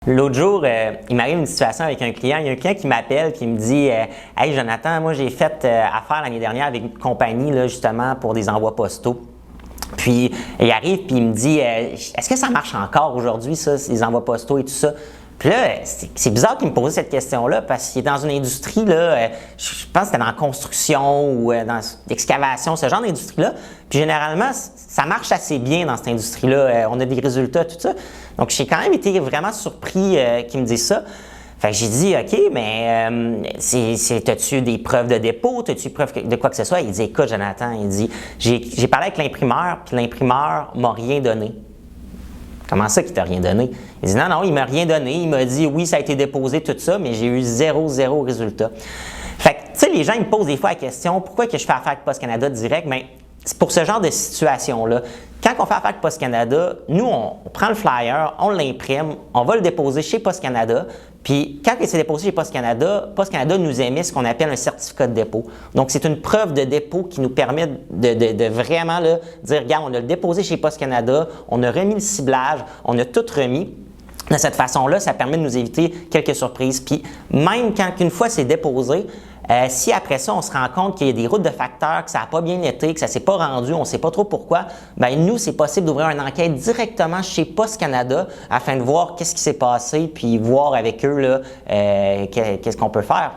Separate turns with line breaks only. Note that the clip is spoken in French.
L'autre jour, il m'arrive une situation avec un client. Il y a un client qui m'appelle, qui me dit Hey Jonathan, moi j'ai fait affaire l'année dernière avec une compagnie là, justement pour des envois postaux. Puis il arrive puis il me dit Est-ce que ça marche encore aujourd'hui, ça, les envois postaux et tout ça? Puis là, c'est bizarre qu'il me pose cette question-là parce qu'il est dans une industrie, là, je pense que c'était dans la construction ou dans l'excavation, ce genre d'industrie-là. Puis généralement, ça marche assez bien dans cette industrie-là. On a des résultats, tout ça. Donc, j'ai quand même été vraiment surpris qu'il me dise ça. Fait que j'ai dit, OK, mais as-tu des preuves de dépôt? As-tu preuve de quoi que ce soit? Il dit, écoute, Jonathan, il dit, j'ai parlé avec l'imprimeur, puis l'imprimeur m'a rien donné. Comment ça qu'il t'a rien donné? Il dit, non, il m'a rien donné. Il m'a dit, oui, ça a été déposé, tout ça, mais j'ai eu zéro résultat. Fait que, tu sais, les gens, ils me posent des fois la question, pourquoi que je fais affaire avec Post Canada direct? Bien, c'est pour ce genre de situation-là. Quand on fait affaire avec Post Canada, nous, on prend le flyer, on l'imprime, on va le déposer chez Post Canada. Puis, quand il s'est déposé chez Post Canada nous émet ce qu'on appelle un certificat de dépôt. Donc, c'est une preuve de dépôt qui nous permet de vraiment là, dire, regarde, on a le déposé chez Post Canada, on a remis le ciblage, on a tout remis. De cette façon-là, ça permet de nous éviter quelques surprises. Puis, même quand une fois c'est déposé, si après ça, on se rend compte qu'il y a des routes de facteurs, que ça n'a pas bien été, que ça ne s'est pas rendu, on ne sait pas trop pourquoi, bien nous, c'est possible d'ouvrir une enquête directement chez Post Canada afin de voir qu'est-ce qui s'est passé puis voir avec eux là, qu'est-ce qu'on peut faire.